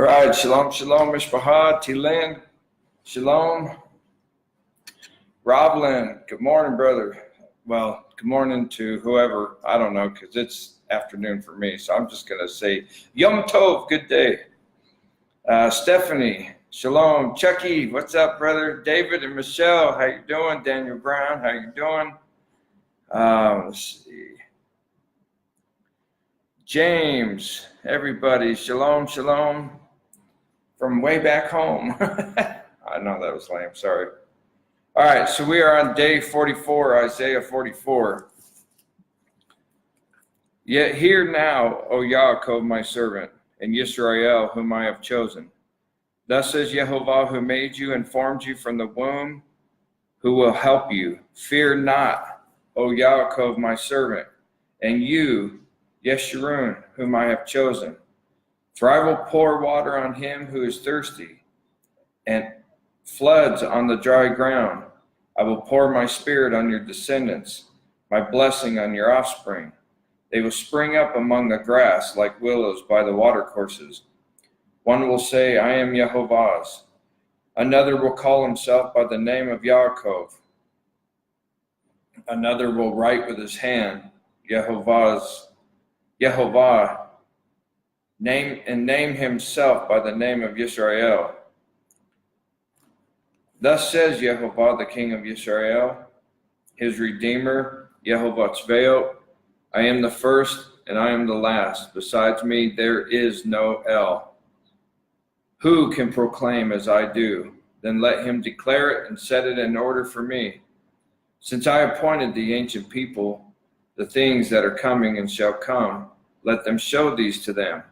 All right, shalom, shalom, Mishpachah, T-Lynn, shalom. Roblin, good morning, brother. Well, good morning to whoever, I don't know, because it's afternoon for me, so I'm just going to say Yom Tov, good day. Stephanie, shalom. Chucky, what's up, brother? David and Michelle, how you doing? Daniel Brown, how you doing? Let's see. James, everybody, shalom, shalom. From way back home. I know that was lame, sorry. All right, so we are on day 44, Isaiah 44. Yet hear now, O Yaakov, my servant, and Yisrael, whom I have chosen. Thus says Yehovah, who made you and formed you from the womb, who will help you. Fear not, O Yaakov, my servant, and you, Yeshurun, whom I have chosen. For I will pour water on him who is thirsty, and floods on the dry ground. I will pour my spirit on your descendants, my blessing on your offspring. They will spring up among the grass like willows by the watercourses. One will say, I am Yehovah's. Another will call himself by the name of Yaakov. Another will write with his hand, Yehovah, name himself by the name of Yisrael. Thus says Yehovah, the King of Yisrael, his Redeemer, Yehovah Tzvaot, I am the first and I am the last. Besides me, there is no El. Who can proclaim as I do? Then let him declare it and set it in order for me. Since I appointed the ancient people, the things that are coming and shall come, let them show these to them.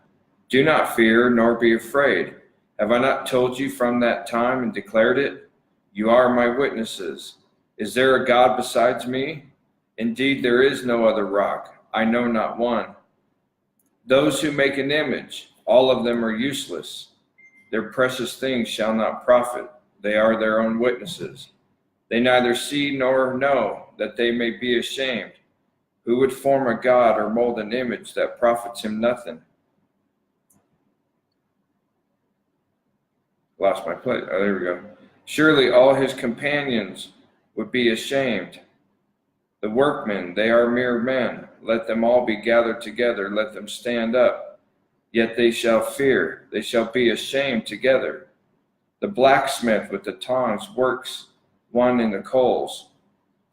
Do not fear, nor be afraid. Have I not told you from that time and declared it? You are my witnesses. Is there a God besides me? Indeed, there is no other rock. I know not one. Those who make an image, all of them are useless. Their precious things shall not profit. They are their own witnesses. They neither see nor know that they may be ashamed. Who would form a god or mold an image that profits him nothing? Lost my place. Oh, there we go. Surely all his companions would be ashamed. The workmen, they are mere men. Let them all be gathered together. Let them stand up. Yet they shall fear. They shall be ashamed together. The blacksmith with the tongs works one in the coals,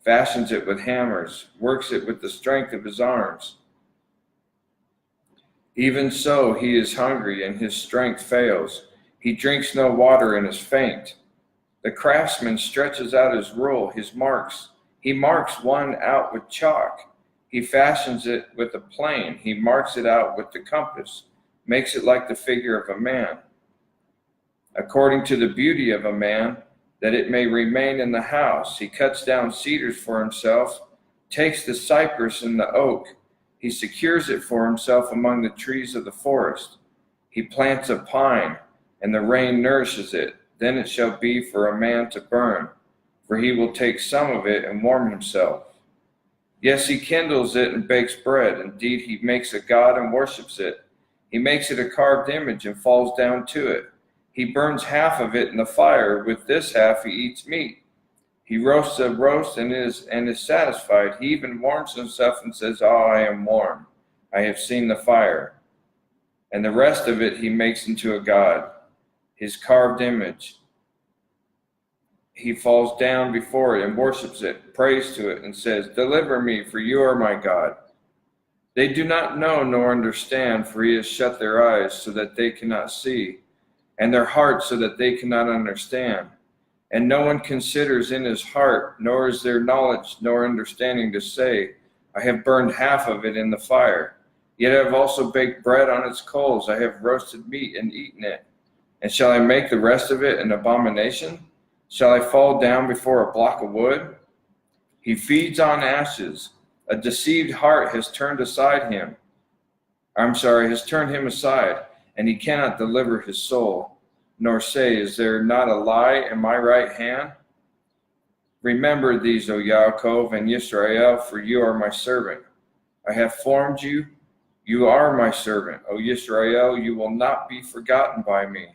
fashions it with hammers, works it with the strength of his arms. Even so, he is hungry and his strength fails. He drinks no water and is faint. The craftsman stretches out his rule, his marks. He marks one out with chalk. He fashions it with a plane. He marks it out with the compass, makes it like the figure of a man, according to the beauty of a man, that it may remain in the house. He cuts down cedars for himself, takes the cypress and the oak. He secures it for himself among the trees of the forest. He plants a pine, and the rain nourishes it. Then it shall be for a man to burn, for he will take some of it and warm himself. Yes, he kindles it and bakes bread. Indeed, he makes a god and worships it. He makes it a carved image and falls down to it. He burns half of it in the fire. With this half he eats meat. He roasts a roast and is satisfied. He even warms himself and says, Oh, I am warm. I have seen the fire. And the rest of it he makes into a god, his carved image. He falls down before it and worships it, prays to it, and says, Deliver me, for you are my God. They do not know nor understand, for he has shut their eyes so that they cannot see, and their hearts so that they cannot understand. And no one considers in his heart, nor is there knowledge nor understanding to say, I have burned half of it in the fire. Yet I have also baked bread on its coals. I have roasted meat and eaten it. And shall I make the rest of it an abomination? Shall I fall down before a block of wood? He feeds on ashes. A deceived heart has turned him aside, and he cannot deliver his soul, nor say, Is there not a lie in my right hand? Remember these, O Yaakov and Yisrael, for you are my servant. I have formed you. You are my servant, O Yisrael, you will not be forgotten by me.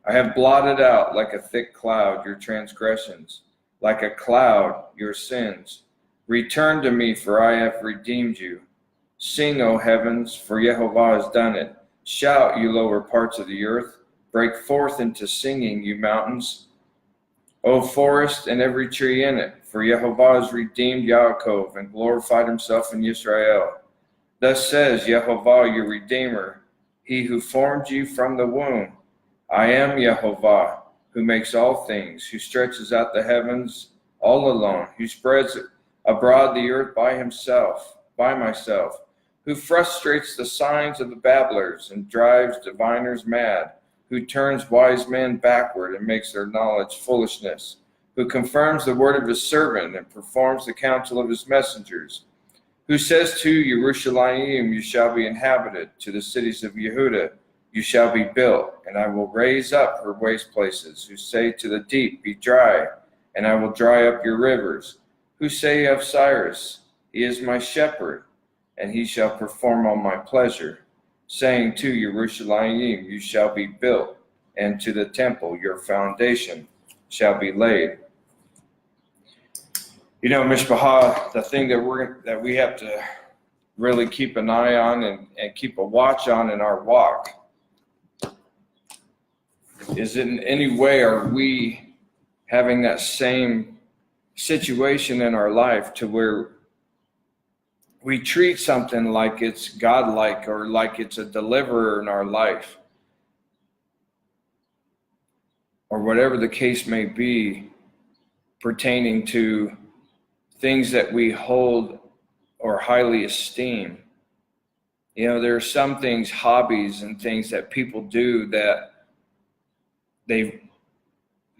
I have blotted out like a thick cloud your transgressions, like a cloud your sins. Return to me, for I have redeemed you. Sing, O heavens, for Yehovah has done it. Shout, you lower parts of the earth. Break forth into singing, you mountains. O forest and every tree in it, for Yehovah has redeemed Yaakov and glorified himself in Israel. Thus says Yehovah, your Redeemer, he who formed you from the womb. I am Yehovah, who makes all things, who stretches out the heavens all alone, who spreads abroad the earth by myself, who frustrates the signs of the babblers and drives diviners mad, who turns wise men backward and makes their knowledge foolishness, who confirms the word of his servant and performs the counsel of his messengers, who says to Yerushalayim, you shall be inhabited, to the cities of Yehuda, you shall be built, and I will raise up her waste places, who say to the deep, be dry, and I will dry up your rivers, who say of Cyrus, he is my shepherd, and he shall perform all my pleasure, saying to Yerushalayim, you shall be built, and to the temple your foundation shall be laid. You know, Mishpachah, the thing that we have to really keep an eye on and keep a watch on in our walk is, in any way are we having that same situation in our life to where we treat something like it's godlike or like it's a deliverer in our life, or whatever the case may be, pertaining to things that we hold or highly esteem. You know, there are some things, hobbies and things that people do that they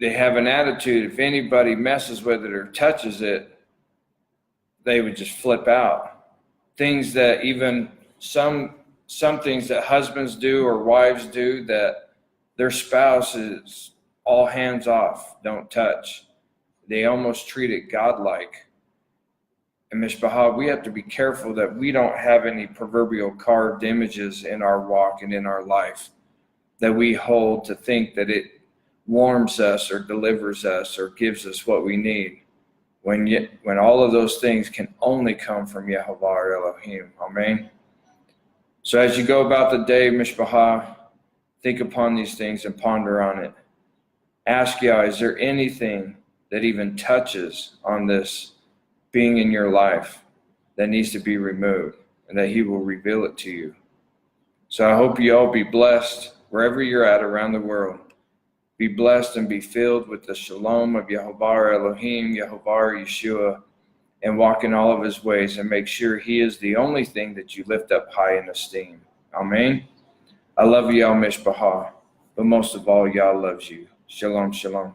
have an attitude, if anybody messes with it or touches it, they would just flip out. Things that even some things that husbands do or wives do that their spouse is all hands off, don't touch. They almost treat it godlike. And Mishpachah, we have to be careful that we don't have any proverbial carved images in our walk and in our life that we hold to think that it warms us or delivers us or gives us what we need, when all of those things can only come from Yehovah Elohim. Amen. So as you go about the day, Mishpachah, think upon these things and ponder on it. Ask Yah, is there anything that even touches on this being in your life that needs to be removed, and that he will reveal it to you. So I hope you all be blessed wherever you're at around the world. Be blessed and be filled with the shalom of Yehovah Elohim, Yehovah Yeshua, and walk in all of his ways, and make sure he is the only thing that you lift up high in esteem. Amen. I love you, Mishpachah, but most of all, Yah loves you. Shalom, shalom.